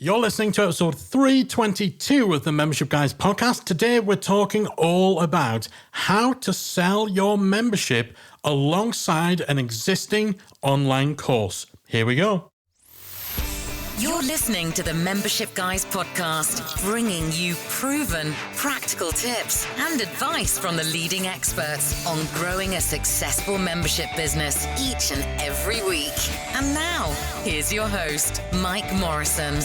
You're listening to episode 322 of the Membership Guys podcast. Today we're talking all about how to sell your membership alongside an existing online course. Here we go. You're listening to the Membership Guys podcast, bringing you proven, practical tips and advice from the leading experts on growing a successful membership business each and every week. And now, here's your host, Mike Morrison.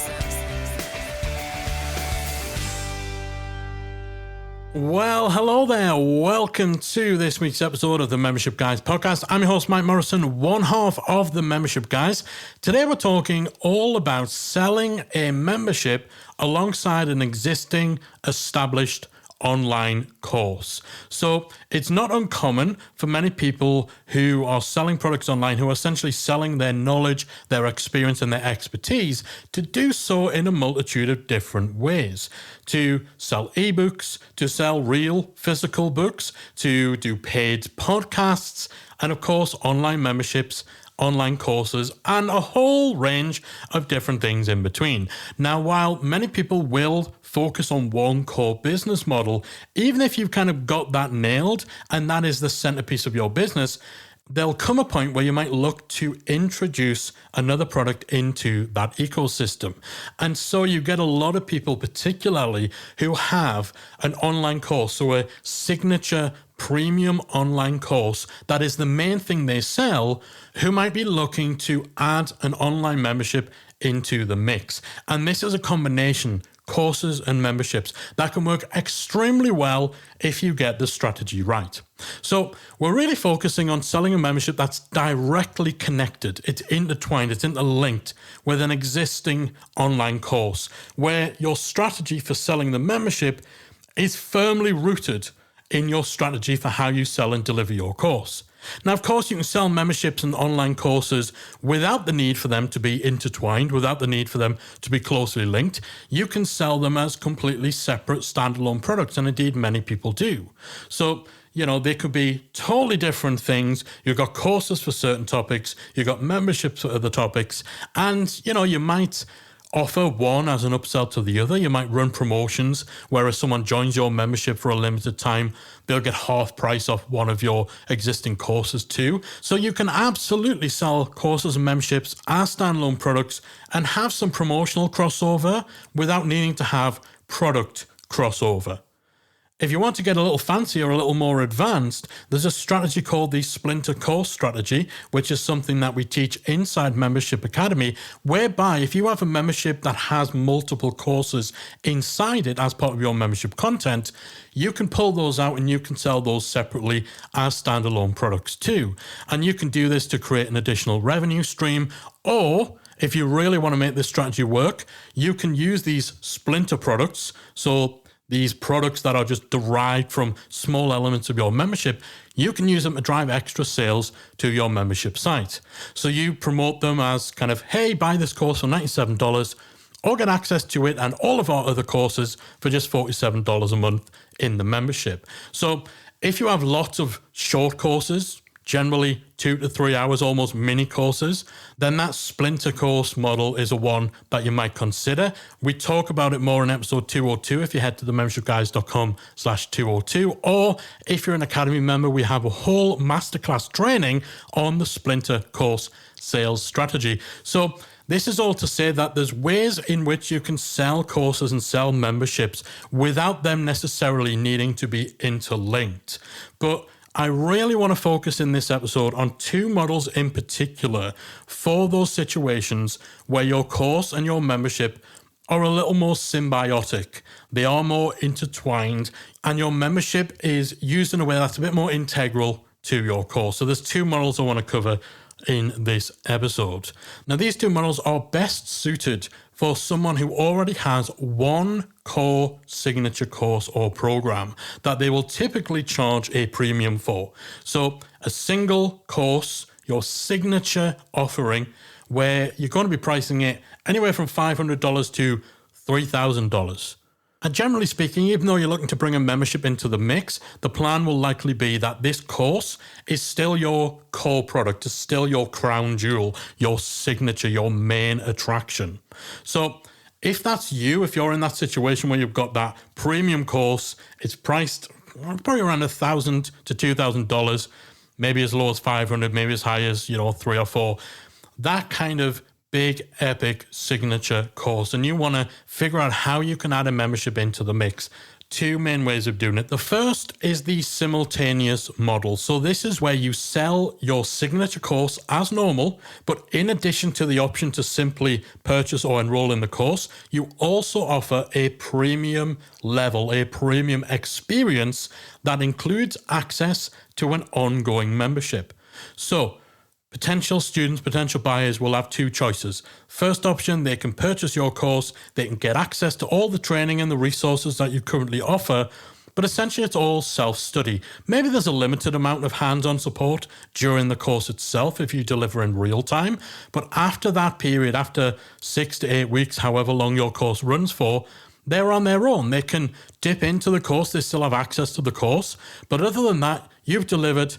Well, hello there. Welcome to this week's episode of the Membership Guys podcast. I'm your host, Mike Morrison, one half of the Membership Guys. Today we're talking all about selling a membership alongside an existing established online course. So it's not uncommon for many people who are selling products online, who are essentially selling their knowledge, their experience, and their expertise, to do so in a multitude of different ways. To sell ebooks, to sell real physical books, to do paid podcasts, and of course, online memberships, online courses, and a whole range of different things in between. Now, while many people will focus on one core business model, even if you've kind of got that nailed and that is the centerpiece of your business, there'll come a point where you might look to introduce another product into that ecosystem. And so you get a lot of people, particularly who have an online course, so a signature premium online course that is the main thing they sell, who might be looking to add an online membership into the mix. And this is a combination, courses and memberships, that can work extremely well if you get the strategy right. So we're really focusing on selling a membership that's directly connected. It's intertwined, it's interlinked with an existing online course, where your strategy for selling the membership is firmly rooted in your strategy for how you sell and deliver your course. Now, of course, you can sell memberships and online courses without the need for them to be intertwined, without the need for them to be closely linked. You can sell them as completely separate standalone products, and indeed many people do. So, they could be totally different things. You've got courses for certain topics, you've got memberships for other topics, and, you might offer one as an upsell to the other. You might run promotions where if someone joins your membership for a limited time, they'll get half price off one of your existing courses too. So you can absolutely sell courses and memberships as standalone products and have some promotional crossover without needing to have product crossover. If you want to get a little fancier, a little more advanced, there's a strategy called the Splinter Course Strategy, which is something that we teach inside Membership Academy, whereby if you have a membership that has multiple courses inside it as part of your membership content, you can pull those out and you can sell those separately as standalone products too. And you can do this to create an additional revenue stream, or if you really want to make this strategy work, you can use these splinter products. So these products that are just derived from small elements of your membership, you can use them to drive extra sales to your membership site. So you promote them as kind of, hey, buy this course for $97 or get access to it and all of our other courses for just $47 a month in the membership. So if you have lots of short courses, generally 2 to 3 hours, almost mini courses, then that splinter course model is a one that you might consider. We talk about it more in episode 202 if you head to themembershipguys.com/202, or if you're an Academy member, we have a whole masterclass training on the splinter course sales strategy. So this is all to say that there's ways in which you can sell courses and sell memberships without them necessarily needing to be interlinked. But I really want to focus in this episode on two models in particular for those situations where your course and your membership are a little more symbiotic. They are more intertwined, and your membership is used in a way that's a bit more integral to your course. So there's two models I want to cover in this episode. Now, these two models are best suited for someone who already has one core signature course or program that they will typically charge a premium for. So a single course, your signature offering, where you're going to be pricing it anywhere from $500 to $3,000. And generally speaking, even though you're looking to bring a membership into the mix, the plan will likely be that this course is still your core product, is still your crown jewel, your signature, your main attraction. So If that's you, if you're in that situation where you've got that premium course, it's priced probably around $1,000 to $2,000, maybe as low as $500, maybe as high as, $3 or $4. That kind of big, epic signature course. And you want to figure out how you can add a membership into the mix. Two main ways of doing it. The first is the simultaneous model. So this is where you sell your signature course as normal, but in addition to the option to simply purchase or enroll in the course, you also offer a premium level, a premium experience that includes access to an ongoing membership. So potential students, potential buyers will have two choices. First option, they can purchase your course, they can get access to all the training and the resources that you currently offer, but essentially it's all self-study. Maybe there's a limited amount of hands-on support during the course itself if you deliver in real time, but after that period, after 6 to 8 weeks, however long your course runs for, they're on their own. They can dip into the course, they still have access to the course, but other than that, you've delivered,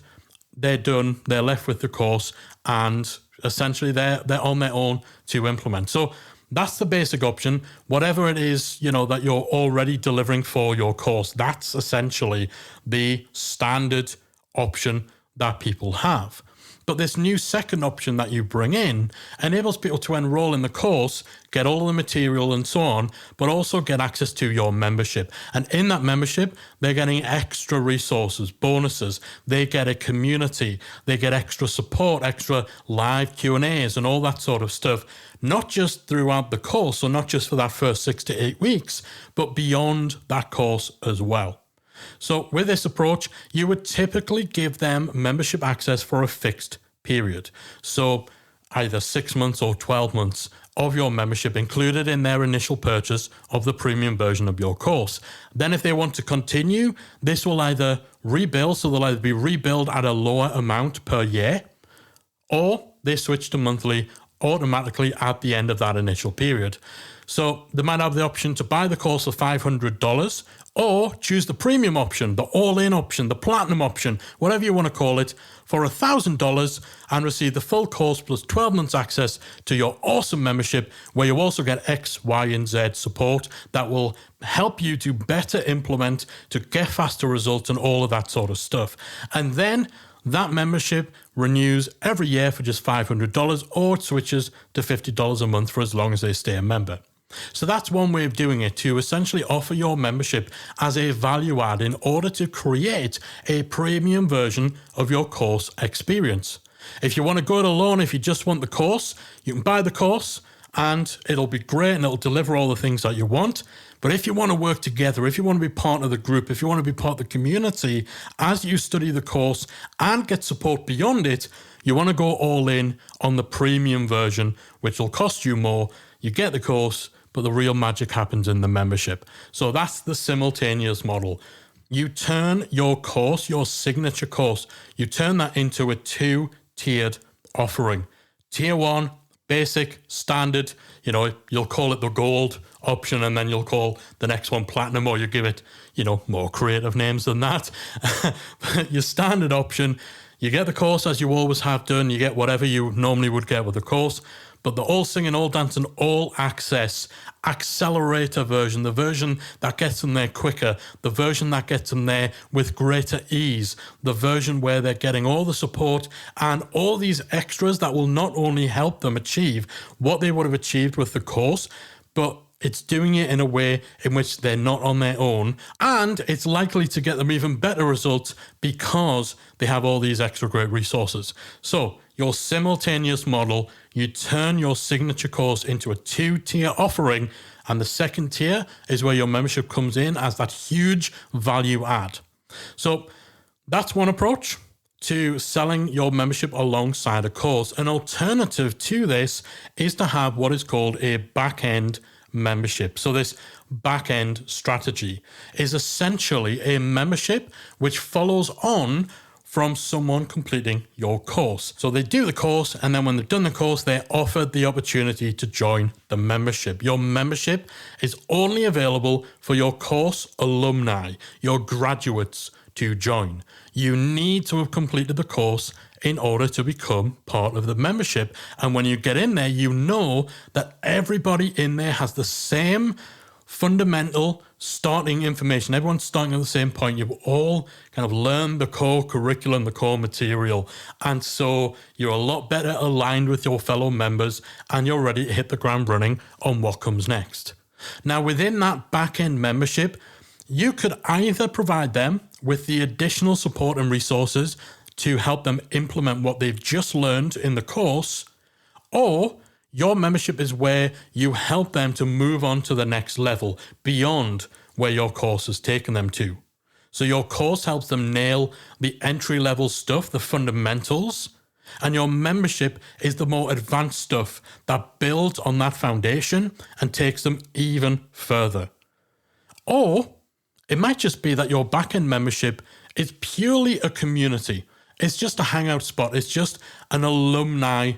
they're done, they're left with the course, and essentially they're on their own to implement. So that's the basic option. Whatever it is, that you're already delivering for your course, that's essentially the standard option that people have. But this new second option that you bring in enables people to enroll in the course, get all of the material and so on, but also get access to your membership. And in that membership, they're getting extra resources, bonuses. They get a community. They get extra support, extra live Q&As and all that sort of stuff, not just throughout the course or not just for that first 6 to 8 weeks, but beyond that course as well. So with this approach, you would typically give them membership access for a fixed period. So either 6 months or 12 months of your membership included in their initial purchase of the premium version of your course. Then if they want to continue, this will either rebill, so they'll either be rebilled at a lower amount per year, or they switch to monthly automatically at the end of that initial period. So they might have the option to buy the course for $500 or choose the premium option, the all-in option, the platinum option, whatever you want to call it, for $1,000 and receive the full course plus 12 months access to your awesome membership, where you also get X, Y, and Z support that will help you to better implement, to get faster results and all of that sort of stuff. And then that membership renews every year for just $500 or it switches to $50 a month for as long as they stay a member. So that's one way of doing it, to essentially offer your membership as a value add in order to create a premium version of your course experience. If you want to go it alone, if you just want the course, you can buy the course and it'll be great and it'll deliver all the things that you want. But if you want to work together, if you want to be part of the group, if you want to be part of the community as you study the course and get support beyond it, you want to go all in on the premium version, which will cost you more. You get the course, but the real magic happens in the membership. So that's the simultaneous model. You turn your course, your signature course, you turn that into a 2-tiered offering. Tier 1, basic, standard, you'll call it the gold option, and then you'll call the next one platinum, or you give it, more creative names than that. Your standard option, you get the course as you always have done, you get whatever you normally would get with the course, but the all singing, all dancing, all access accelerator version, the version that gets them there quicker, the version that gets them there with greater ease, the version where they're getting all the support and all these extras that will not only help them achieve what they would have achieved with the course, but it's doing it in a way in which they're not on their own, and it's likely to get them even better results because they have all these extra great resources. So your simultaneous model, you turn your signature course into a 2-tier offering, and the second tier is where your membership comes in as that huge value add. So that's one approach to selling your membership alongside a course. An alternative to this is to have what is called a back-end membership. So this back-end strategy is essentially a membership which follows on from someone completing your course. So they do the course, and then when they've done the course, they're offered the opportunity to join the membership. Your membership is only available for your course alumni, your graduates, to join. You need to have completed the course in order to become part of the membership. And when you get in there, you know that everybody in there has the same fundamental starting information. Everyone's starting at the same point. You've all kind of learned the core curriculum, the core material. And so you're a lot better aligned with your fellow members and you're ready to hit the ground running on what comes next. Now, within that back-end membership, you could either provide them with the additional support and resources to help them implement what they've just learned in the course, or your membership is where you help them to move on to the next level beyond where your course has taken them to. So your course helps them nail the entry-level stuff, the fundamentals, and your membership is the more advanced stuff that builds on that foundation and takes them even further. Or it might just be that your back-end membership is purely a community. It's just a hangout spot. It's just an alumni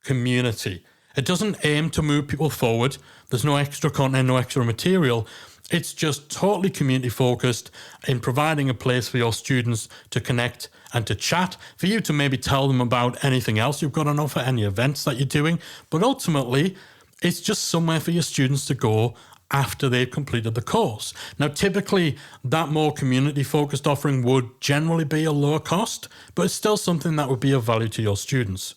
community. It doesn't aim to move people forward. There's no extra content, no extra material. It's just totally community focused in providing a place for your students to connect and to chat, for you to maybe tell them about anything else you've got on offer, any events that you're doing. But ultimately, it's just somewhere for your students to go after they've completed the course. Now, typically, that more community-focused offering would generally be a lower cost, but it's still something that would be of value to your students.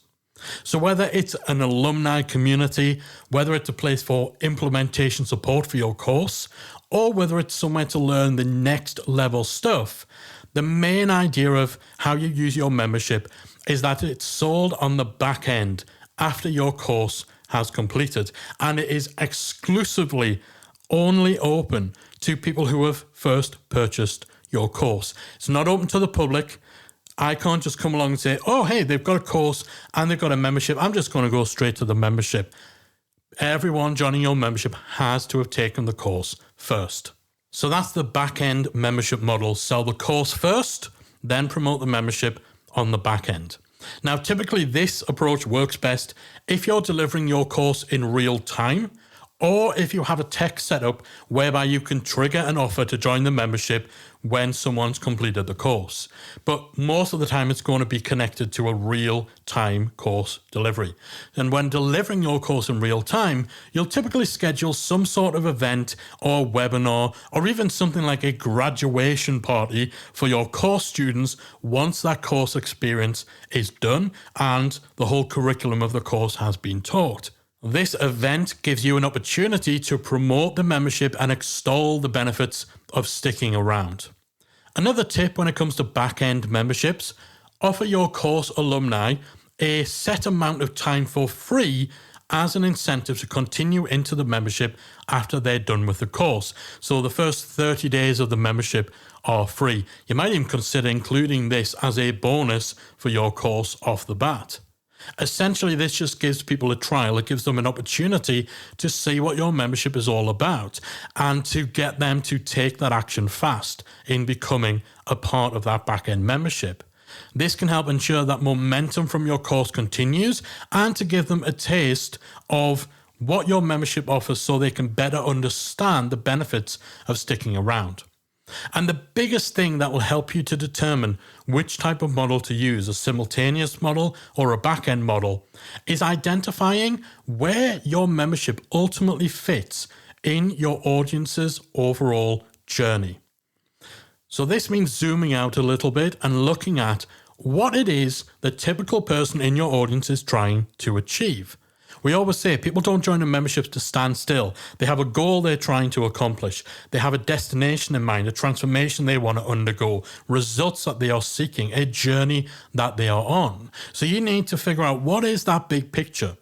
So whether it's an alumni community, whether it's a place for implementation support for your course, or whether it's somewhere to learn the next level stuff, the main idea of how you use your membership is that it's sold on the back end after your course has completed, and it is exclusively only open to people who have first purchased your course. It's not open to the public. I can't just come along and say, oh, hey, they've got a course and they've got a membership. I'm just going to go straight to the membership. Everyone joining your membership has to have taken the course first. So that's the back-end membership model. Sell the course first, then promote the membership on the back end. Now, typically this approach works best if you're delivering your course in real time, or if you have a tech setup whereby you can trigger an offer to join the membership when someone's completed the course. But most of the time it's going to be connected to a real-time course delivery. And when delivering your course in real time, you'll typically schedule some sort of event or webinar, or even something like a graduation party for your course students once that course experience is done and the whole curriculum of the course has been taught. This event gives you an opportunity to promote the membership and extol the benefits of sticking around. Another tip when it comes to back-end memberships, offer your course alumni a set amount of time for free as an incentive to continue into the membership after they're done with the course. So the first 30 days of the membership are free. You might even consider including this as a bonus for your course off the bat. Essentially, this just gives people a trial. It gives them an opportunity to see what your membership is all about and to get them to take that action fast in becoming a part of that back-end membership. This can help ensure that momentum from your course continues and to give them a taste of what your membership offers so they can better understand the benefits of sticking around. And the biggest thing that will help you to determine which type of model to use, a simultaneous model or a back-end model, is identifying where your membership ultimately fits in your audience's overall journey. So this means zooming out a little bit and looking at what it is the typical person in your audience is trying to achieve. We always say people don't join a membership to stand still. They have a goal they're trying to accomplish. They have a destination in mind, a transformation they want to undergo, results that they are seeking, a journey that they are on. So you need to figure out what is that big picture.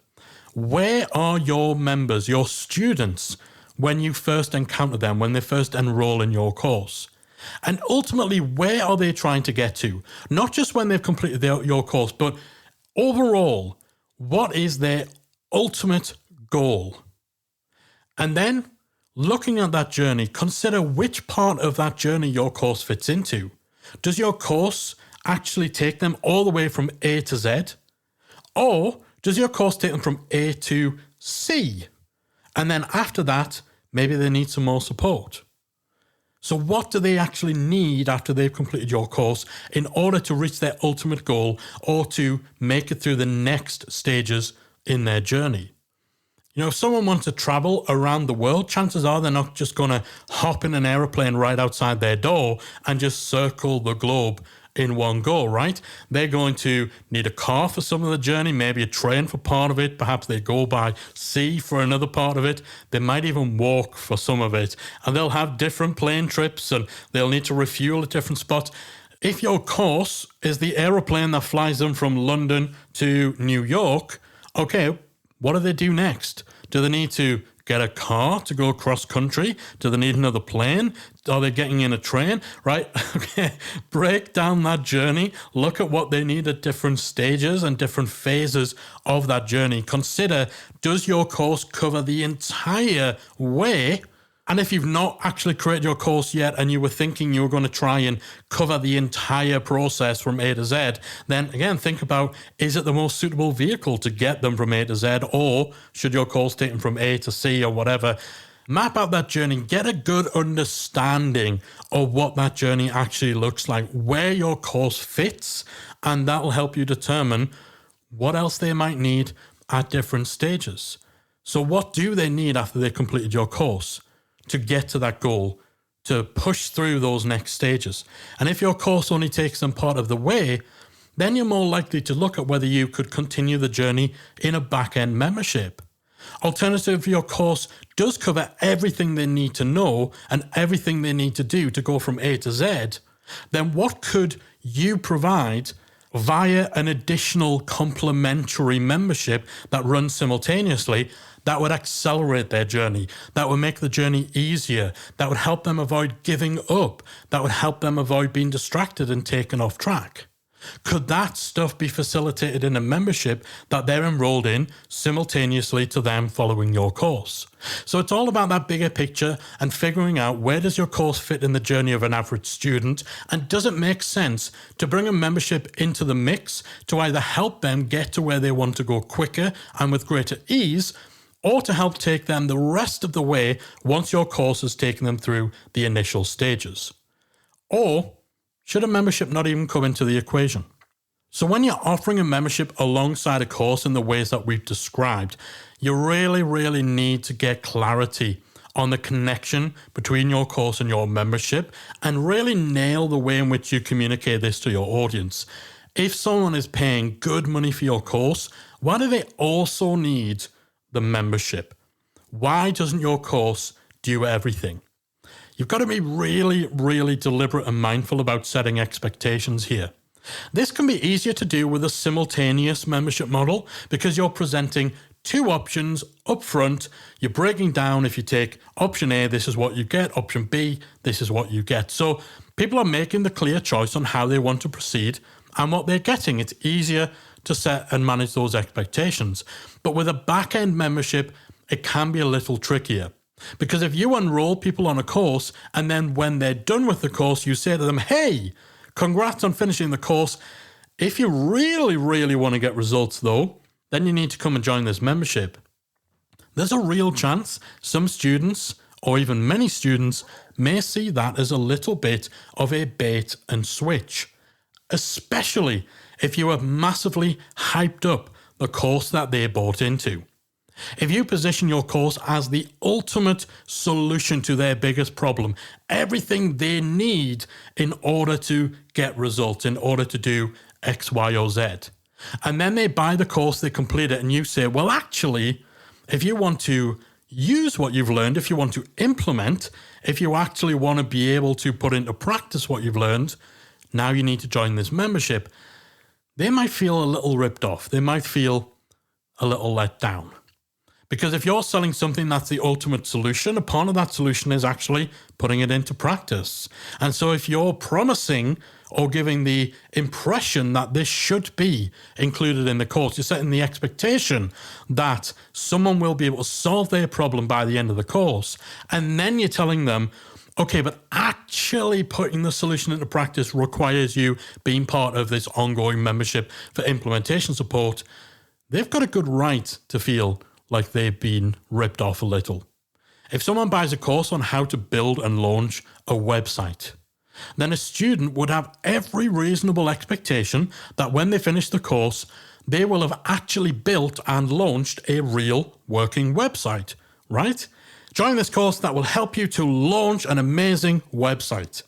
Where are your members, your students, when you first encounter them, when they first enroll in your course? And ultimately, where are they trying to get to? Not just when they've completed your course, but overall, what is their ultimate goal? And then, looking at that journey, consider which part of that journey your course fits into. Does your course actually take them all the way from A to Z? Or does your course take them from A to C? And then after that, maybe they need some more support. So what do they actually need after they've completed your course in order to reach their ultimate goal or to make it through the next stages in their journey? You know, if someone wants to travel around the world, chances are they're not just going to hop in an aeroplane right outside their door and just circle the globe in one go, right? They're going to need a car for some of the journey, maybe a train for part of it. Perhaps they go by sea for another part of it. They might even walk for some of it. And they'll have different plane trips and they'll need to refuel at different spots. If your course is the aeroplane that flies them from London to New York, okay, what do they do next? Do they need to get a car to go cross country? Do they need another plane? Are they getting in a train? Right? Okay. Break down that journey. Look at what they need at different stages and different phases of that journey. Consider, does your course cover the entire way? And if you've not actually created your course yet and you were thinking you were going to try and cover the entire process from A to Z, then again, think about, is it the most suitable vehicle to get them from A to Z, or should your course take them from A to C or whatever? Map out that journey, get a good understanding of what that journey actually looks like, where your course fits, and that will help you determine what else they might need at different stages. So what do they need after they've completed your course to get to that goal, to push through those next stages? And if your course only takes them part of the way, then you're more likely to look at whether you could continue the journey in a back-end membership. Alternatively, if your course does cover everything they need to know and everything they need to do to go from A to Z, then what could you provide via an additional complementary membership that runs simultaneously that would accelerate their journey, that would make the journey easier, that would help them avoid giving up, that would help them avoid being distracted and taken off track? Could that stuff be facilitated in a membership that they're enrolled in simultaneously to them following your course? So it's all about that bigger picture and figuring out, where does your course fit in the journey of an average student, and does it make sense to bring a membership into the mix to either help them get to where they want to go quicker and with greater ease, or to help take them the rest of the way once your course has taken them through the initial stages? Or should a membership not even come into the equation? So when you're offering a membership alongside a course in the ways that we've described, you really, really need to get clarity on the connection between your course and your membership, and really nail the way in which you communicate this to your audience. If someone is paying good money for your course, why do they also need the membership? Why doesn't your course do everything? You've got to be really, really deliberate and mindful about setting expectations here. This can be easier to do with a simultaneous membership model because you're presenting two options up front. You're breaking down, if you take option A, this is what you get. Option B, this is what you get. So people are making the clear choice on how they want to proceed and what they're getting. It's easier to set and manage those expectations. But with a back-end membership, it can be a little trickier. Because if you enroll people on a course and then when they're done with the course, you say to them, hey, congrats on finishing the course. If you really, really want to get results though, then you need to come and join this membership. There's a real chance some students, or even many students, may see that as a little bit of a bait and switch, especially if you have massively hyped up the course that they bought into. If you position your course as the ultimate solution to their biggest problem, everything they need in order to get results, in order to do X, Y, or Z, and then they buy the course, they complete it, and you say, well, actually, if you want to use what you've learned, if you want to implement, if you actually want to be able to put into practice what you've learned, now you need to join this membership. They might feel a little ripped off. They might feel a little let down. Because if you're selling something that's the ultimate solution, a part of that solution is actually putting it into practice. And so if you're promising or giving the impression that this should be included in the course, you're setting the expectation that someone will be able to solve their problem by the end of the course. And then you're telling them, okay, but actually putting the solution into practice requires you being part of this ongoing membership for implementation support. They've got a good right to feel like they've been ripped off a little. If someone buys a course on how to build and launch a website, then a student would have every reasonable expectation that when they finish the course, they will have actually built and launched a real working website, right? Join this course that will help you to launch an amazing website.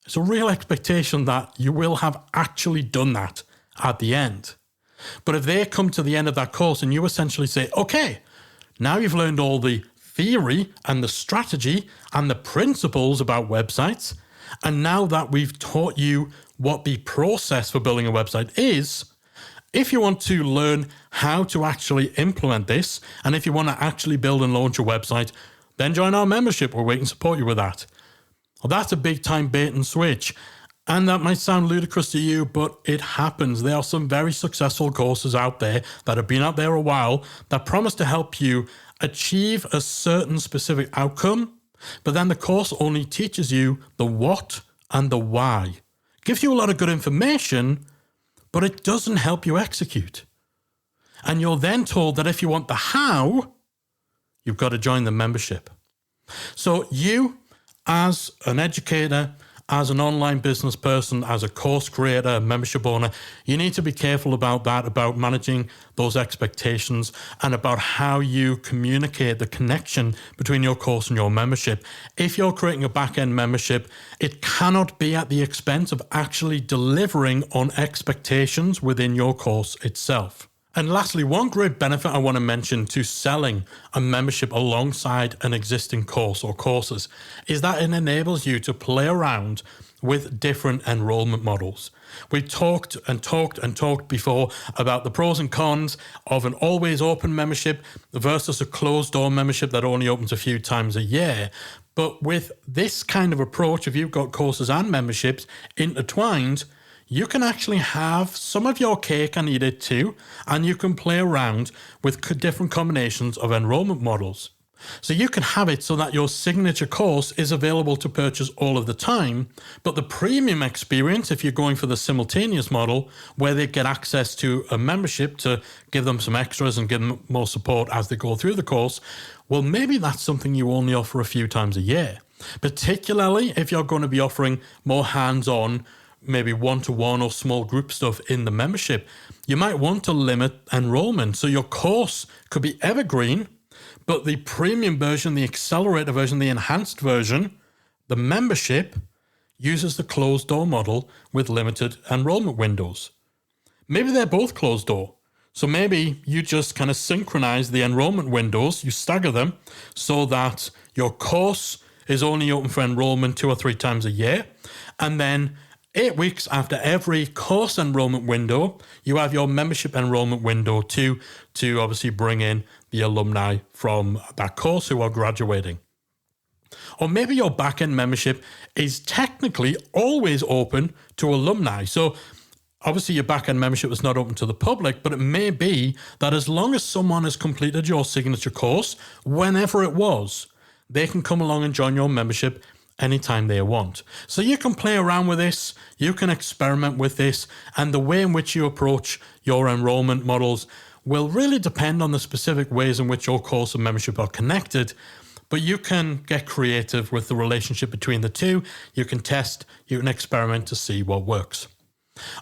It's a real expectation that you will have actually done that at the end. But if they come to the end of that course and you essentially say, okay, now you've learned all the theory and the strategy and the principles about websites, and now that we've taught you what the process for building a website is, if you want to learn how to actually implement this, and if you want to actually build and launch a website, then join our membership where we can support you with that. Well, that's a big time bait and switch. And that might sound ludicrous to you, but it happens. There are some very successful courses out there that have been out there a while that promise to help you achieve a certain specific outcome, but then the course only teaches you the what and the why. It gives you a lot of good information, but it doesn't help you execute. And you're then told that if you want the how, you've got to join the membership. So you, as an educator, as an online business person, as a course creator, a membership owner, you need to be careful about that, about managing those expectations and about how you communicate the connection between your course and your membership. If you're creating a back-end membership, it cannot be at the expense of actually delivering on expectations within your course itself. And lastly, one great benefit I want to mention to selling a membership alongside an existing course or courses is that it enables you to play around with different enrollment models. We talked before about the pros and cons of an always open membership versus a closed door membership that only opens a few times a year. But with this kind of approach, if you've got courses and memberships intertwined, you can actually have some of your cake and eat it too, and you can play around with different combinations of enrollment models. So you can have it so that your signature course is available to purchase all of the time, but the premium experience, if you're going for the simultaneous model, where they get access to a membership to give them some extras and give them more support as they go through the course, well, maybe that's something you only offer a few times a year, particularly if you're going to be offering more hands-on, maybe one-to-one or small group stuff in the membership. You might want to limit enrollment. So your course could be evergreen, but the premium version, the accelerator version, the enhanced version, the membership uses the closed door model with limited enrollment windows. Maybe they're both closed door. So maybe you just kind of synchronize the enrollment windows, you stagger them so that your course is only open for enrollment 2 or 3 times a year. And then 8 weeks after every course enrollment window, you have your membership enrollment window to obviously bring in the alumni from that course who are graduating. Or maybe your back-end membership is technically always open to alumni. So obviously your back-end membership is not open to the public, but it may be that as long as someone has completed your signature course, whenever it was, they can come along and join your membership anytime they want. So you can play around with this, you can experiment with this, and the way in which you approach your enrollment models will really depend on the specific ways in which your course and membership are connected. But you can get creative with the relationship between the two. You can test, you can experiment to see what works.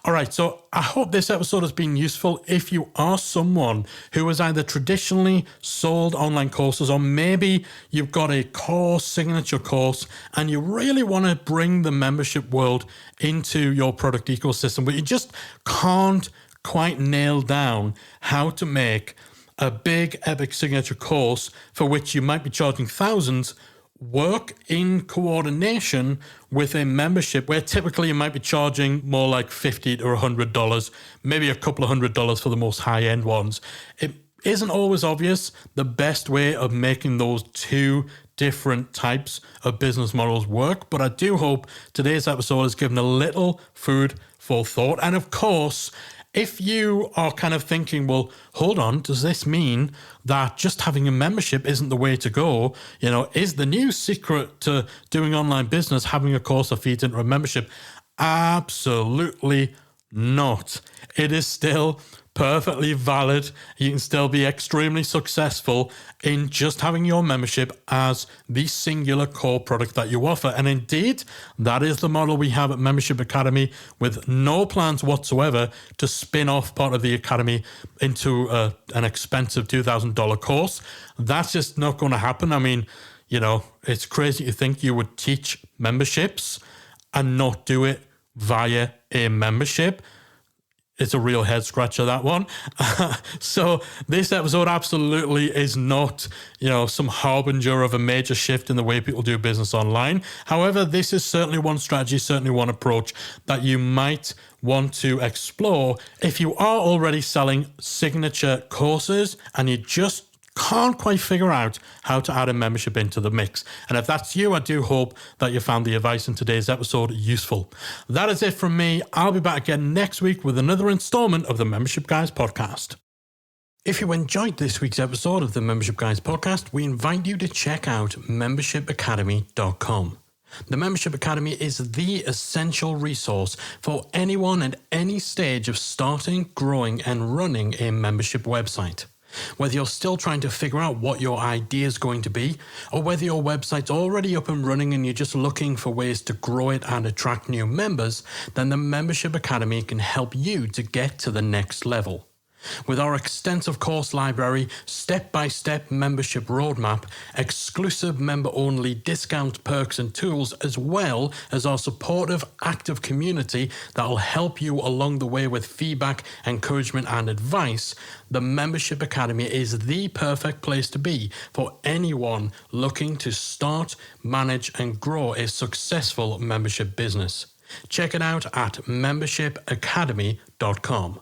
All right, so I hope this episode has been useful if you are someone who has either traditionally sold online courses, or maybe you've got a core signature course and you really want to bring the membership world into your product ecosystem, but you just can't quite nail down how to make a big epic signature course for which you might be charging thousands work in coordination with a membership where typically you might be charging more like $50 or $100, maybe a couple of $100 for the most high-end ones. It isn't always obvious the best way of making those two different types of business models work, but I do hope today's episode has given a little food for thought. And of course, if you are kind of thinking, well, hold on, does this mean that just having a membership isn't the way to go? You know, is the new secret to doing online business having a course that feeds into a membership? Absolutely not. It is still perfectly valid. You can still be extremely successful in just having your membership as the singular core product that you offer. And indeed, that is the model we have at Membership Academy, with no plans whatsoever to spin off part of the Academy into an expensive $2,000 course. That's just not going to happen. I mean, it's crazy to think you would teach memberships and not do it via a membership. It's a real head scratcher, that one. So this episode absolutely is not, some harbinger of a major shift in the way people do business online. However, this is certainly one strategy, certainly one approach that you might want to explore if you are already selling signature courses and you just can't quite figure out how to add a membership into the mix. And if that's you, I do hope that you found the advice in today's episode useful. That is it from me. I'll be back again next week with another installment of the Membership Guys podcast. If you enjoyed this week's episode of the Membership Guys podcast, we invite you to check out membershipacademy.com. The Membership Academy is the essential resource for anyone at any stage of starting, growing, and running a membership website. Whether you're still trying to figure out what your idea is going to be, or whether your website's already up and running and you're just looking for ways to grow it and attract new members, then the Membership Academy can help you to get to the next level. With our extensive course library, step-by-step membership roadmap, exclusive member-only discount perks and tools, as well as our supportive, active community that will help you along the way with feedback, encouragement, and advice, the Membership Academy is the perfect place to be for anyone looking to start, manage, and grow a successful membership business. Check it out at membershipacademy.com.